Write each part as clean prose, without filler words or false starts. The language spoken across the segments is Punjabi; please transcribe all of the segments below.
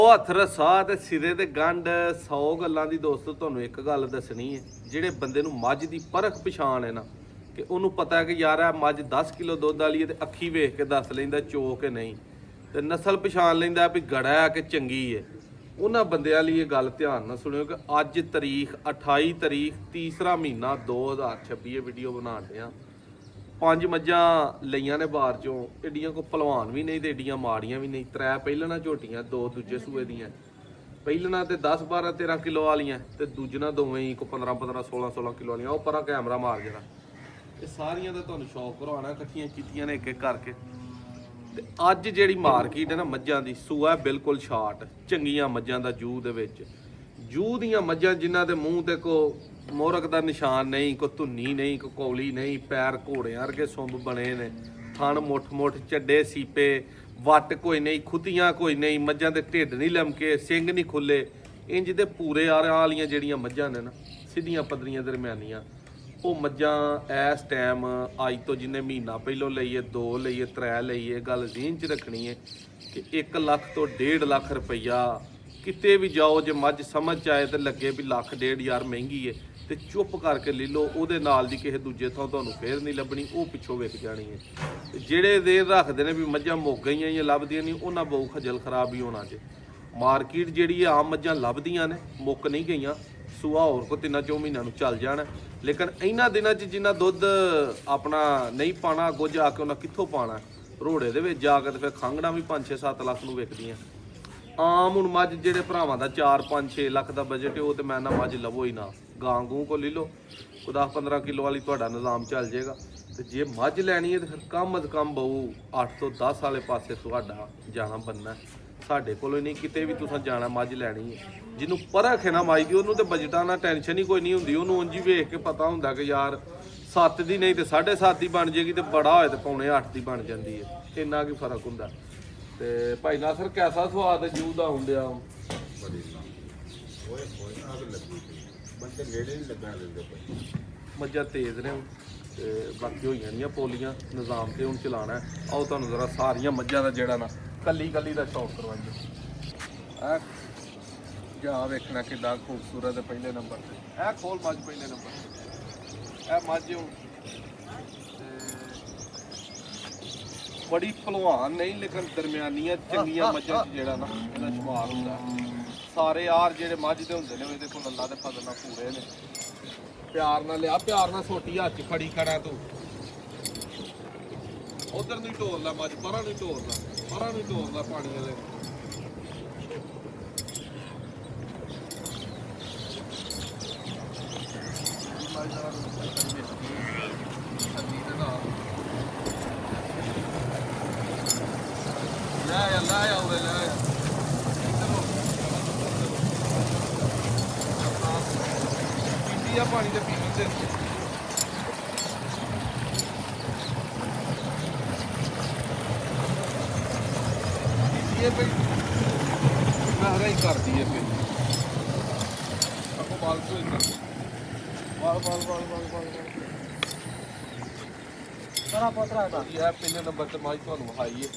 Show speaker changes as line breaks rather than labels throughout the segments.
ਉਹ ਹੱਥ ਰਸਾ ਤੇ ਸਿਰੇ ਤੇ ਗੰਢ 100 ਗੱਲਾਂ ਦੀ ਦੋਸਤੋ ਤੁਹਾਨੂੰ ਇੱਕ ਗੱਲ ਦੱਸਣੀ ਹੈ। ਜਿਹੜੇ ਬੰਦੇ ਨੂੰ ਮੱਝ ਦੀ ਪਰਖ ਪਛਾਣ ਹੈ ਨਾ ਕਿ ਉਹਨੂੰ ਪਤਾ ਹੈ ਕਿ ਯਾਰ ਇਹ ਮੱਝ 10 ਕਿਲੋ ਦੁੱਧ ਵਾਲੀ ਹੈ ਤੇ ਅੱਖੀ ਵੇਖ ਕੇ ਦੱਸ ਲੈਂਦਾ ਚੋ ਕਿ ਨਹੀਂ, ਤੇ ਨਸਲ ਪਛਾਣ ਲੈਂਦਾ ਵੀ ਗੜਾ ਹੈ ਕਿ ਚੰਗੀ ਹੈ। ਉਹਨਾਂ ਬੰਦਿਆਂ ਲਈ ਇਹ ਗੱਲ ਧਿਆਨ ਨਾਲ ਸੁਣਿਓ ਕਿ ਅੱਜ ਤਰੀਕ 28 ਤਰੀਕ ਤੀਸਰਾ ਮਹੀਨਾ 2026 ਇਹ ਵੀਡੀਓ ਬਣਾਉਂਦੇ ਆ। 5 ਮੱਝਾਂ ਲਈਆਂ ਨੇ ਬਾਹਰ ਚੋਂ, ਏਡੀਆਂ ਕੋ ਭਲਵਾਨ ਵੀ ਨਹੀਂ ਤੇ ਏਡੀਆਂ ਮਾੜੀਆਂ ਵੀ ਨਹੀਂ। 3 ਪਹਿਲਣਾ ਝੋਟੀਆਂ, 2 ਦੂਜੇ ਸੂਏ ਦੀਆਂ। ਪਹਿਲਣਾ ਤੇ 10 12 13 ਕਿਲੋ ਵਾਲੀਆਂ ਤੇ ਦੂਜਣਾ ਦੋਵੇਂ ਹੀ ਕੋ 15 15 16 16 ਕਿਲੋ ਵਾਲੀਆਂ। ਉਹ ਪਰਾਂ ਕੈਮਰਾ ਮਾਰ ਜਰਾ। ਇਹ ਸਾਰੀਆਂ ਦਾ ਤੁਹਾਨੂੰ ਸ਼ੌਕ ਕਰਵਾਉਣਾ, ਇਕੱਠੀਆਂ ਕੀਤੀਆਂ ਨੇ ਇੱਕ ਇੱਕ ਕਰਕੇ। ਤੇ ਅੱਜ ਜਿਹੜੀ ਮਾਰਕੀਟ ਹੈ ਨਾ ਮੱਝਾਂ ਦੀ, ਸੂਆ ਬਿਲਕੁਲ ਸ਼ਾਰਟ, ਚੰਗੀਆਂ ਮੱਝਾਂ ਦਾ ਜੂਹ ਦੇ ਵਿੱਚ। ਜੂਹ ਦੀਆਂ ਮੱਝਾਂ ਜਿਨ੍ਹਾਂ ਦੇ ਮੂੰਹ ਤੇ ਕੋ ਮੋਰਕ ਦਾ ਨਿਸ਼ਾਨ ਨਹੀਂ, ਕੋ ਧੁੰਨੀ ਨਹੀਂ, ਕੋ ਕੌਲੀ ਨਹੀਂ, ਪੈਰ ਘੋੜਿਆਂ ਵਰਗੇ ਸੁੰਬ ਬਣੇ ਨੇ, ਥਣ ਮੁੱਠ ਮੁੱਠ, ਚੱਡੇ ਸੀਪੇ, ਵੱਟ ਕੋਈ ਨਹੀਂ, ਖੁੱਤੀਆਂ ਕੋਈ ਨਹੀਂ, ਮੱਝਾਂ ਦੇ ਢਿੱਡ ਨਹੀਂ ਲਮਕੇ, ਸਿੰਘ ਨਹੀਂ ਖੁੱਲੇ, ਇੰਜ ਦੇ ਪੂਰੇ ਆਰਾਂ ਵਾਲੀਆਂ ਜਿਹੜੀਆਂ ਮੱਝਾਂ ਨੇ ਨਾ, ਸਿੱਧੀਆਂ ਪੱਧਰੀਆਂ ਦਰਮਿਆਨੀਆਂ, ਉਹ ਮੱਝਾਂ ਇਸ ਟਾਈਮ ਅੱਜ ਤੋਂ ਜਿੰਨੇ ਮਹੀਨਾ ਪਹਿਲੋਂ ਲਈਏ, 2 ਲਈਏ, 3 ਲਈਏ, ਗੱਲ ਜ਼ਹਿਨ 'ਚ ਰੱਖਣੀ ਹੈ ਕਿ 1 ਲੱਖ ਤੋਂ 1.5 ਲੱਖ ਰੁਪਈਆ ਕਿਤੇ ਵੀ ਜਾਓ, ਜੇ ਮੱਝ ਸਮਝ 'ਚ ਆਏ ਤੇ ਲੱਗੇ ਵੀ 1 ਲੱਖ 1.5 ਹਜ਼ਾਰ ਮਹਿੰਗੀ ਹੈ ਤੇ ਚੁੱਪ ਕਰਕੇ ਲੈ ਲਓ। ਉਹਦੇ ਨਾਲ ਦੀ ਕਿਸੇ ਦੂਜੇ ਥਾਂ ਤੁਹਾਨੂੰ ਫੇਰ ਨਹੀਂ ਲੱਭਣੀ, ਉਹ ਪਿੱਛੋਂ ਵਿਕ ਜਾਣੀ ਹੈ। ਤੇ ਜਿਹੜੇ ਦੇਰ ਰੱਖਦੇ ਨੇ ਵੀ ਮੱਝਾਂ ਮੁੱਕ ਗਈਆਂ ਜਾਂ ਲੱਭਦੀਆਂ ਨਹੀਂ, ਉਹਨਾਂ ਬਹੁ ਖਜਲ ਖਰਾਬ ਹੀ ਹੋਣਾ ਜੇ। ਮਾਰਕੀਟ ਜਿਹੜੀ ਆਮ ਮੱਝਾਂ ਲੱਭਦੀਆਂ ਨੇ, ਮੁੱਕ ਨਹੀਂ ਗਈਆਂ, ਸੂਆ ਹੋਰ ਕੋ 3-4 ਮਹੀਨਿਆਂ ਨੂੰ ਚੱਲ ਜਾਣ। ਲੇਕਿਨ ਇਹਨਾਂ ਦਿਨਾਂ 'ਚ ਜਿੰਨਾ ਦੁੱਧ ਆਪਣਾ ਨਹੀਂ ਪਾਣਾ, ਅੱਗੋਂ ਜਾ ਕੇ ਉਹਨਾਂ ਕਿੱਥੋਂ ਪਾਣਾ? ਰੋੜੇ ਦੇ ਵਿੱਚ ਜਾ ਕੇ ਤੇ ਫਿਰ ਖੰਘਣਾ ਵੀ 5-6-7 ਲੱਖ ਨੂੰ ਵਿਕਦੀਆਂ। ਆਮ ਹੁਣ ਮੱਝ ਜਿਹੜੇ ਭਰਾਵਾਂ ਦਾ 4-5-6 ਲੱਖ ਦਾ ਬਜਟ ਹੈ, ਉਹ ਤੇ ਮੈਂ ਨਾ ਮੱਝ ਲਵੋ ਹੀ ਨਾ, ਗਾਂ ਗੂੰ ਕੋ ਲੈ ਲਓ, 10-15 ਕਿਲੋ ਵਾਲੀ ਤੁਹਾਡਾ ਨਿਜ਼ਾਮ ਚੱਲ ਜਾਏਗਾ। ਤੇ ਜੇ ਮੱਝ ਲੈਣੀ ਹੈ ਤੇ ਫਿਰ ਕਮ ਅਜ਼ ਕਮ ਬਹੁ 8 ਤੋਂ 10 ਵਾਲੇ ਪਾਸੇ ਤੁਹਾਡਾ ਜਾਣਾ ਬੰਨਾ। ਸਾਡੇ ਕੋਲੋਂ ਨਹੀਂ, ਕਿਤੇ ਵੀ ਤੁਸੀਂ ਜਾਣਾ ਮੱਝ ਲੈਣੀ ਹੈ, ਜਿਹਨੂੰ ਪਰਖ ਹੈ ਨਾ ਮੱਝ ਦੀ, ਉਹਨੂੰ ਤੇ ਬਜਟਾਂ ਨਾਲ ਟੈਨਸ਼ਨ ਹੀ ਕੋਈ ਨਹੀਂ ਹੁੰਦੀ। ਉਹਨੂੰ ਉਂਝ ਹੀ ਵੇਖ ਕੇ ਪਤਾ ਹੁੰਦਾ ਕਿ ਯਾਰ 7 ਦੀ ਨਹੀਂ ਤੇ 7.5 ਦੀ ਬਣ ਜਾਏਗੀ, ਤੇ ਬੜਾ ਹੋਏ ਤੇ 7.25 ਦੀ ਬਣ ਜਾਂਦੀ ਹੈ। ਇੰਨਾ ਕੀ ਫਰਕ ਹੁੰਦਾ। ਤੇ ਭਾਈ ਨਾਸਰ ਕੈਸਾ ਸਵਾਦ ਹੈ ਜੂਹ ਦਾ ਹੁੰਦਿਆ? ਮੱਝਾਂ ਤੇਜ਼ ਨੇ ਤੇ ਬਾਕੀ ਹੋਈਆਂ ਨਹੀਂ ਪੋਲੀਆਂ, ਨਿਜ਼ਾਮ ਤੇ ਹੁਣ ਚਲਾਉਣਾ। ਆਓ ਤੁਹਾਨੂੰ ਜ਼ਰਾ ਸਾਰੀਆਂ ਮੱਝਾਂ ਦਾ ਜਿਹੜਾ ਨਾ ਕੱਲੀ ਕੱਲੀ ਦਾ ਸ਼ੌਕ ਕਰਵਾਈਏ। ਜਾ ਵੇਖਣਾ ਕਿੱਦਾਂ ਖੂਬਸੂਰਤ ਹੈ ਪਹਿਲੇ ਨੰਬਰ ਤੇ। ਇਹ ਖੋਲ ਮੱਝ ਪਹਿਲੇ ਨੰਬਰ ਤੇ। ਇਹ ਮੱਝ ਬੜੀ ਭਲਵਾਨ ਨਹੀਂ, ਲੇਕਿਨ ਦਰਮਿਆਨੀਆਂ ਚੰਗੀਆਂ ਮੱਝਾਂ 'ਚ ਜਿਹੜਾ ਨਾ ਇਹਦਾ ਸ਼ੁਮਾਰ ਹੁੰਦਾ। ਸਾਰੇ ਯਾਰ ਜਿਹੜੇ ਮੱਝ ਦੇ ਹੁੰਦੇ ਨੇ, ਇਹਦੇ ਕੋਲ ਅੱਲਾ ਦੇ ਫਜ਼ਲ ਨਾਲ ਪੂਰੇ ਨੇ। ਪਿਆਰ ਨਾਲ ਲਿਆ, ਪਿਆਰ ਨਾਲ ਸੋਟੀ ਹੱਥ 'ਚ ਫੜੀ ਕਰਾਂ ਤੂੰ। ਉਧਰ ਨਹੀਂ ਢੋਲ ਲਾ ਮੱਝ, ਪਰਾਂ ਨਹੀਂ ਢੋਲ ਲਾ, ਪਰਾਂ ਨਹੀਂ ਢੋਲ ਲਾ ਪਾਣੀ ਵਾਲੇ। ਲੈ ਆਉਰੇ ਲੈ ਪੀਂਦੀ ਆ ਪਾਣੀ ਤੇ ਪੀਣ ਦੇ। ਇਹ ਪਈ ਮਹਿਰਾ ਹੀ ਕਰਦੀ ਹੈ ਫਿਰ ਆਪੋ ਬਾਲ ਤੋਂ ਬਾਲ ਸਾਰਾ ਪਤਰਾ ਹੈ। ਇਹ ਪਹਿਲੇ ਨੰਬਰ ਤੇ ਮੱਝ ਤੁਹਾਨੂੰ ਵਿਖਾਈ ਹੈ।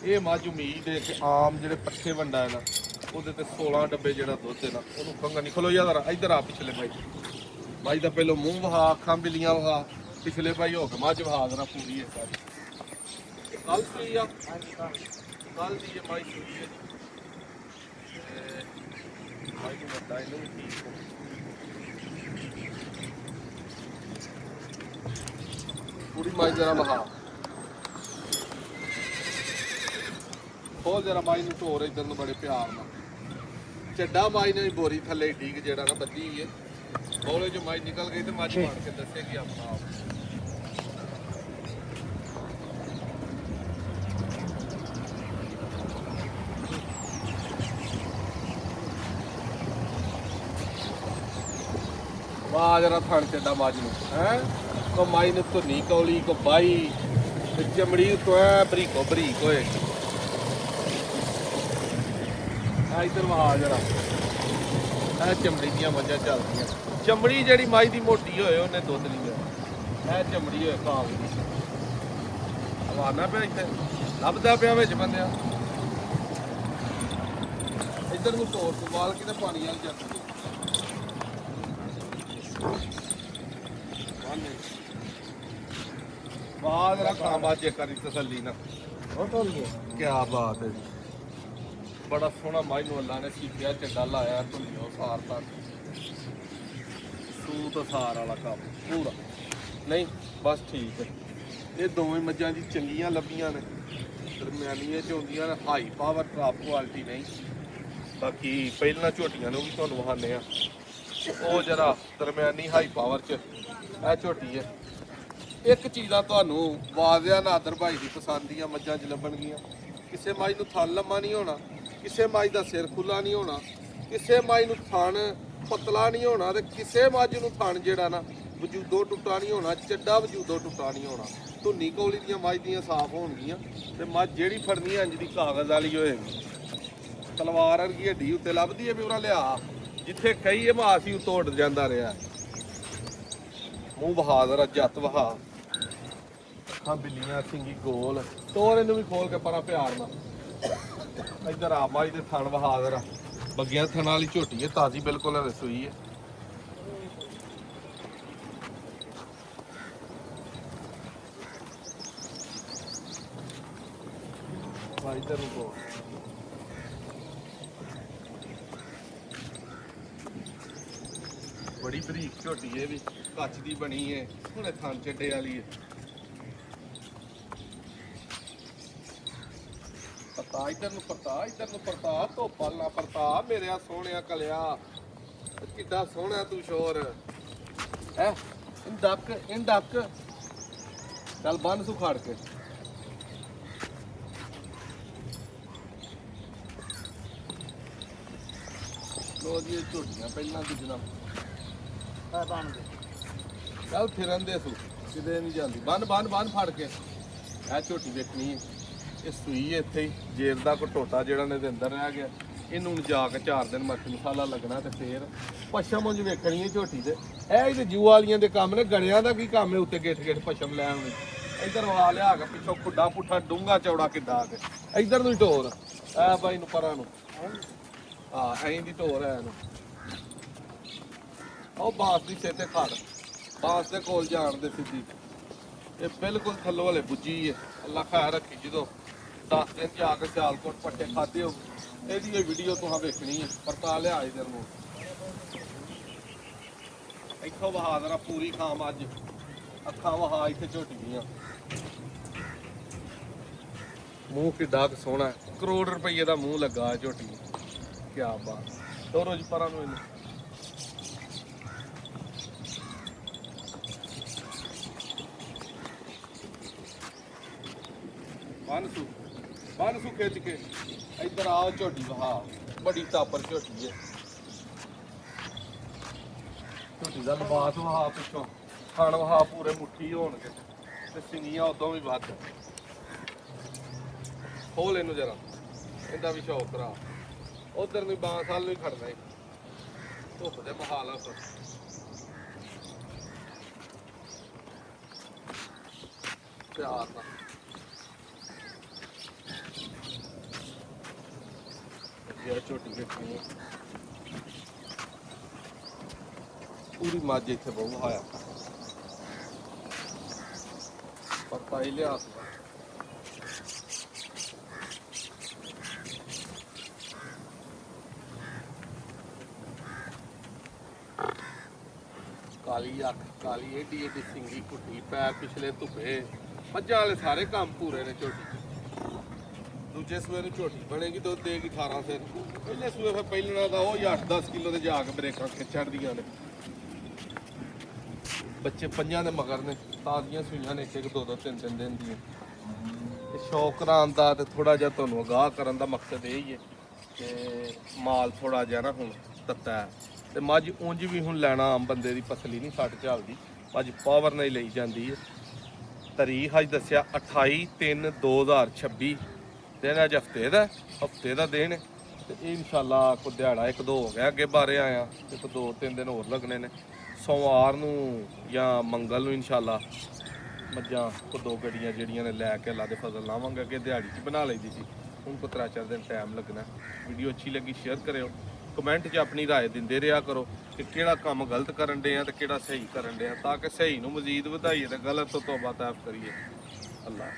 ਇਹ ਮੱਝ ਉਮੀਦ ਹੈ ਕਿ ਆਮ ਜਿਹੜੇ ਪੱਠੇ ਵੰਡਾ ਹੈ ਨਾ, ਉਹਦੇ ਤੇ 16 ਡੱਬੇ ਜਿਹੜਾ ਦੁੱਧ ਹੈ ਨਾ, ਉਹਨੂੰ ਖੰਗਾ ਨਹੀਂ ਖਲੋ ਯਾਰ। ਇੱਧਰ ਆ ਪਿਛਲੇ ਭਾਈ, ਮੱਝ ਦਾ ਪਹਿਲੋਂ ਮੂੰਹ ਵਹਾ, ਅੱਖਾਂ ਬਿੱਲੀਆਂ ਵਹਾ, ਪਿਛਲੇ ਭਾਈ ਹੋ ਕੇ ਮੱਝ ਵਹਾ ਦੇਣਾ ਪੂਰੀ ਹੈ ਸਾਰੀ। ਕੱਲ ਸੂਈ ਆ, ਕੱਲ ਦੀ ਇਹ ਮੱਝ ਸੂਈ ਹੈ। ਮੱਝ ਨੂੰ ਵੱਡਾ ਇਹਨੂੰ ਵੀ ਠੀਕ ਹੋ, ਪੂਰੀ ਮੱਝ ਜਰਾ ਵਹਾ ਖੋਲ ਜਰਾ ਮੱਝ ਨੂੰ ਢੋਰ ਇੱਧਰ ਨੂੰ ਬੜੇ ਪਿਆਰ ਨਾਲ। ਚੱਡਾ ਮੱਝ ਨੇ ਬੋਰੀ ਥੱਲੇ ਡੀਕ ਜਿਹੜਾ ਨਾ ਬੱਧੀ ਹੈ, ਬੋਲੇ ਜੋ ਮੱਝ ਨਿਕਲ ਗਈ ਤੇ ਮੱਝ ਮਾਰ ਕੇ ਦੱਸੇਗੀ ਆਪਣਾ ਆਪ। ਵਾਹ ਜਰਾ ਥਣ ਚੱਡਾ ਮੱਝ ਨੂੰ ਹੈ, ਕੋ ਮੱਝ ਨੂੰ ਧੁੰਨੀ ਕੌਲੀ ਕੋ ਬਾਈ ਤੇ ਚਮੜੀ ਤੋਂ ਐ ਬਰੀਕੋ ਬਰੀਕ ਹੋਏ। ਇੱਧਰ ਵਹਾ ਜਰਾ, ਇਹ ਚਮੜੀ ਦੀਆਂ ਮੱਝਾਂ ਚੱਲਦੀਆਂ। ਚਮੜੀ ਜਿਹੜੀ ਮੱਝ ਦੀ ਮੋਟੀ ਹੋਏ ਉਹਨੇ ਦੁੱਧ ਨਹੀਂ ਦੇਣਾ। ਇਹ ਚਮੜੀ ਹੋਏ ਕਾਬ ਦੀ ਹਵਾਨਾ ਪਿਆ, ਇੱਥੇ ਲੱਭਦਾ ਪਿਆ ਵਿੱਚ ਬੰਦਿਆ। ਇੱਧਰ ਨੂੰ ਤੋੜ ਵਾਲ ਕਿਤੇ ਪਾਣੀ ਵਾਲ ਜਾਂਦੀ ਬਾਦ ਰੱਖਾਂ ਬਾਜੇ ਕਰੀ ਤਸੱਲੀ ਨਾ
ਉਹ ਤੋਂ ਲਈ
ਕੀ ਬਾਤ ਹੈ ਜੀ ਬੜਾ ਸੋਹਣਾ ਮਾਈ ਨੂੰ ਅੱਲਾ ਨੇ ਸੀਖਿਆ ਚੰਗਾ ਲਾਇਆ ਧੁੱਲਿਓ ਸਾਰ ਤੱਕ ਸੂਤ ਸਾਰ ਵਾਲਾ ਕੰਮ ਪੂਰਾ ਨਹੀਂ ਬਸ ਠੀਕ ਹੈ ਇਹ ਦੋਵੇਂ ਮੱਝਾਂ ਜੀ ਚੰਗੀਆਂ ਲੱਭੀਆਂ ਨੇ ਦਰਮਿਆਨੀਆਂ ਚ ਹੁੰਦੀਆਂ ਨੇ ਹਾਈ ਪਾਵਰ ਟਰਾਪ ਕੁਆਲਿਟੀ ਨਹੀਂ ਬਾਕੀ ਪਹਿਲਾਂ ਝੋਟੀਆਂ ਨੂੰ ਵੀ ਤੁਹਾਨੂੰ ਵਹਾਨੇ ਆ ਉਹ ਜਰਾ ਦਰਮਿਆਨੀ ਹਾਈ ਪਾਵਰ ਚ ਇਹ ਝੋਟੀ ਹੈ ਇੱਕ ਚੀਜ਼ਾਂ ਤੁਹਾਨੂੰ ਵਾਜ਼ਿਆ ਨਾਦਰ ਭਾਈ ਦੀ ਪਸੰਦ ਦੀਆਂ ਮੱਝਾਂ 'ਚ ਲੱਭਣਗੀਆਂ ਕਿਸੇ ਮੱਝ ਨੂੰ ਥਣ ਲੰਮਾ ਨਹੀਂ ਹੋਣਾ ਕਿਸੇ ਮੱਝ ਦਾ ਸਿਰ ਖੁੱਲਾ ਨਹੀਂ ਹੋਣਾ ਕਿਸੇ ਮੱਝ ਨੂੰ ਥਣ ਪਤਲਾ ਨਹੀਂ ਹੋਣਾ ਤੇ ਕਿਸੇ ਮੱਝ ਨੂੰ ਥਣ ਜਿਹੜਾ ਨਾ ਵਜੂਦੋਂ ਟੁੱਟਾ ਨਹੀਂ ਹੋਣਾ ਚੱਡਾ ਵਜੂਦੋਂ ਟੁੱਟਾ ਨਹੀਂ ਹੋਣਾ ਧੁੰਨੀ ਕੌਲੀ ਦੀਆਂ ਮੱਝ ਦੀਆਂ ਸਾਫ਼ ਹੋਣਗੀਆਂ ਤੇ ਮੱਝ ਜਿਹੜੀ ਫੜਨੀ ਇੰਜ ਦੀ ਕਾਗਜ਼ ਵਾਲੀ ਹੋਏਗੀ ਤਲਵਾਰ ਵਰਗੀ ਹੱਡੀ ਉੱਤੇ ਲੱਭਦੀ ਹੈ ਵੀ ਉਹਨਾਂ ਲਿਆ ਜਿੱਥੇ ਕਈ ਹਮਾ ਸੀ ਉਤੋਂ ਉੱਡ ਜਾਂਦਾ ਰਿਹਾ ਮੂੰਹ ਬਹਾਦਰ ਜੱਤ ਵਹਾ ਅੱਖਾਂ ਬਿੱਲੀਆਂ ਸਿੰਗੀ ਗੋਲ ਤੋਰ ਇਹਨੂੰ ਵੀ ਖੋਲ ਕੇ ਪਰਾਂ ਪਿਆਰ ਨਾਲ ਇੱਧਰ ਆ ਮਾਈ ਦੇ ਥਣ ਬਹਾਦਰ ਬੱਗਿਆਂ ਥਣ ਵਾਲੀ ਝੋਟੀ ਹੈ ਤਾਜ਼ੀ ਬਿਲਕੁਲ ਰਸੋਈ ਹੈ ਭਾਈ ਇੱਧਰ ਨੂੰ ਕੋ ਬੜੀ ਬਰੀਕ ਝੋਟੀ ਇਹ ਵੀ ਕੱਚ ਦੀ ਬਣੀ ਹੈ ਹੁਣੇ ਥਣ ਚੱਡੇ ਵਾਲੀ ਹੈ ਪਤਾ ਇੱਧਰ ਨੂੰ ਪਰਤਾ ਧੋਪਾ ਨਾ ਪਰਤਾ ਮੇਰਿਆ ਸੋਹਣਿਆ ਕਲਿਆ ਕਿੱਡਾ ਸੋਹਣਾ ਤੂੰ ਸ਼ੋਰ ਹੈ ਇੰਡਕ ਚੱਲ ਬੰਨ ਸੁਖਾੜ ਕੇ ਲੋ ਜੀ ਇਹ ਝੋਟੀਆਂ ਪਹਿਲਾਂ ਦੀ ਜਨਾਬ
ਬਣ ਗਏ
ਚੱਲ ਫਿਰਨ ਦੇ ਤੂੰ ਕਿਤੇ ਨਹੀਂ ਜਾਂਦੀ ਬੰਨ ਫੜ ਕੇ ਇਹ ਝੋਟੀ ਵੇਖਣੀ ਇਹ ਸੂਈ ਇੱਥੇ ਹੀ ਜੇਰ ਦਾ ਕੋ ਟੋਟਾ ਜਿਹੜਾ ਨੇ ਦੇ ਅੰਦਰ ਰਹਿ ਗਿਆ ਇਹਨੂੰ ਜਾ ਕੇ 4 ਦਿਨ ਮਰਚ ਮਸਾਲਾ ਲੱਗਣਾ ਤੇ ਫੇਰ ਪਸ਼ਮ ਉਂਝ ਵੇਖਣੀ ਹੈ ਝੋਟੀ ਤੇ ਇਹ ਇਹਦੇ ਜੂ ਵਾਲੀਆਂ ਦੇ ਕੰਮ ਨੇ ਗੜਿਆਂ ਦਾ ਕੀ ਕੰਮ ਹੈ ਉੱਤੇ ਗੇਠ ਪਸ਼ਮ ਲੈ ਆਉਣੀ ਇੱਧਰ ਵਾ ਲਿਆ ਕੇ ਪਿੱਛੋਂ ਖੁੱਡਾ ਪੁੱਠਾ ਡੂੰਗਾ ਚੌੜਾ ਕਿੱਡਾ ਆ ਕੇ ਇੱਧਰ ਨੂੰ ਹੀ ਢੋਰ ਐ ਬਾਈ ਨੂੰ ਪਰਾਂ ਨੂੰ ਐਂ ਦੀ ਢੋਰ ਐ ਨੂੰ ਉਹ ਬਾਸ ਦੀ ਸਿਰ ਤੇ ਖੜ ਬਾਸ ਦੇ ਕੋਲ ਜਾਣ ਦੇ ਸਿੱਧੀ ਇਹ ਬਿਲਕੁਲ ਥੱਲੋਂ ਵਾਲੇ ਬੁੱਝੀ ਹੈ ਅੱਲਾ ਖੈਰ ਰੱਖੀ ਜਦੋਂ 10 ਦਿਨ ਜਾ ਕੇ ਸਿਆਲਕੋਟ ਪੱਟੇ ਖਾਦੇ ਹੋ ਇਹਦੀ ਇਹ ਵੀਡੀਓ ਤੁਸੀਂ ਵੇਖਣੀ ਹੈ ਪਰਤਾ ਲਿਆ ਇਧਰ ਨੂੰ ਇੱਥੋਂ ਬਹਾਦਰਾ ਪੂਰੀ ਖਾਮ ਅੱਜ ਅੱਖਾਂ ਵਹਾ ਇੱਥੇ ਝੋਟੀ ਦੀਆਂ ਮੂੰਹ ਕਿੱਡਾ ਕੁ ਸੋਹਣਾ ਕਰੋੜ ਰੁਪਏ ਦਾ ਮੂੰਹ ਲੱਗਾ ਝੋਟੀ ਨੂੰ ਕੀ ਬਾਤ ਦੋਰੋ ਜੀ ਪਰਾਂ ਨੂੰ ਇਹਨੂੰ ਬੰਨ ਸੂ ਖਿੱਚ ਕੇ ਇੱਧਰ ਆਓ ਝੋਟੀ ਵਹਾ ਬੜੀ ਤਾਪਰ ਝੋਟੀ ਹੈ ਝੋਟੀ ਦਾ ਲਿਬਾਸ ਵਹਾ ਪਿੱਛੋਂ ਖਾਣ ਵਹਾ ਪੂਰੇ ਮੁੱਠੀ ਹੋਣਗੇ ਤੇ ਸਿੰਗੀਆਂ ਉਦੋਂ ਵੀ ਵੱਧ ਖੋਲ ਇਹਨੂੰ ਜਰਾ ਇਹਦਾ ਵੀ ਸ਼ੌਕ ਕਰਾ ਉਧਰ ਨੂੰ ਬਾਂਸ ਹਾਲ ਨੂੰ ਹੀ ਖੜਨਾ ਹੈ ਧੁੱਪ ਦੇ ਬਹਾਲ ਆ ਉੱਪਰ ਪਿਆਰ ਨਾਲ ਇਹ ਝੋਟੀ ਵੇਖਣੀ ਪੂਰੀ ਮੱਝ ਇੱਥੇ ਬਹੁ ਆਇਆ ਪਰ ਪਾਈ ਲਿਆ ਕਾਲੀ ਅੱਖ ਕਾਲੀ ਏਡੀ ਸਿੰਗੀ ਕੁੱਟੀ ਪੈਰ ਪਿਛਲੇ ਧੁੱਪੇ ਮੱਝਾਂ ਵਾਲੇ ਸਾਰੇ ਕੰਮ ਪੂਰੇ ਨੇ ਝੋਟੀ ਦੂਜੇ ਸੂਏ ਨੂੰ ਝੋਟੀ ਬਣੇਗੀ ਦੁੱਧ ਦੇਗੀ 18 ਸਿਰ ਪਹਿਲੇ ਸੂਏ ਫਿਰ ਪਹਿਲਣਾ ਦਾ ਉਹ 8-10 ਕਿਲੋ ਦੇ ਜਾ ਕੇ ਬਰੇਕਾਂ ਖਿੱਚੜਦੀਆਂ ਨੇ ਬੱਚੇ ਪੰਜਾਂ ਦੇ ਮਗਰ ਨੇ ਤਾਜ਼ੀਆਂ ਸੂਈਆਂ ਨੇ ਇੱਕ 2-2 3-3 ਦਿਨ ਦੀਆਂ ਤੇ ਸ਼ੌਕ ਕਰਾਉਣ ਦਾ ਤੇ ਥੋੜਾ ਜਿਹਾ ਤੁਹਾਨੂੰ ਅਗਾਹ ਕਰਨ ਦਾ ਮਕਸਦ ਇਹ ਹੀ ਹੈ ਕਿ ਮਾਲ ਥੋੜਾ ਜਿਹਾ ਨਾ ਹੁਣ ਤੱਤਾ ਹੈ ਤੇ ਮੱਝ ਉਂਝ ਵੀ ਹੁਣ ਲੈਣਾ ਆਮ ਬੰਦੇ ਦੀ ਪਸਲੀ ਨਹੀਂ ਛੱਡ ਚੱਲਦੀ ਮੱਝ ਪਾਵਰ ਨਾਲ ਹੀ ਲਈ ਜਾਂਦੀ ਹੈ ਤਾਰੀਖ ਅੱਜ ਦੱਸਿਆ 28/3/2026 ਦਿਨ ਅੱਜ ਹਫਤੇ ਦਾ ਦਿਨ ਤੇ ਇਹ ਇਨਸ਼ਾਅੱਲਾ ਕੋਈ ਦਿਹਾੜਾ 1-2 ਹੋ ਗਿਆ ਅੱਗੇ ਬਾਰੇ ਆਇਆ ਤੇ 2-3 ਦਿਨ ਹੋਰ ਲੱਗਣੇ ਨੇ ਸੋਮਵਾਰ ਨੂੰ ਜਾਂ ਮੰਗਲ ਨੂੰ ਇਨਸ਼ਾਅੱਲਾ ਮੱਝਾਂ ਕੋ 2 ਗੱਡੀਆਂ ਜਿਹੜੀਆਂ ਨੇ ਲੈ ਕੇ ਅੱਲਾ ਦੇ ਫਜ਼ਲ ਲਾਵਾਂਗੇ ਅੱਗੇ ਦਿਹਾੜੀ 'ਚ ਬਣਾ ਲਈਦੀ ਸੀ ਹੁਣ ਕੋ 3-4 ਦਿਨ ਟਾਈਮ ਲੱਗਣਾ। ਵੀਡੀਓ ਅੱਛੀ ਲੱਗੀ ਸ਼ੇਅਰ ਕਰਿਓ, ਕਮੈਂਟ 'ਚ ਆਪਣੀ رائے ਦਿੰਦੇ ਰਿਹਾ ਕਰੋ ਕਿ ਕਿਹੜਾ ਕੰਮ ਗਲਤ ਕਰਨ ਦੇ ਆ ਤੇ ਕਿਹੜਾ ਸਹੀ ਕਰਨ ਦੇ ਆ, ਤਾਂ ਕਿ ਸਹੀ ਨੂੰ ਮਜ਼ੀਦ ਵਧਾਈਏ ਤੇ ਗਲਤ ਤੋਂ ਤੌਬਾ ਤਾਇਬ ਕਰੀਏ। ਅੱਲਾ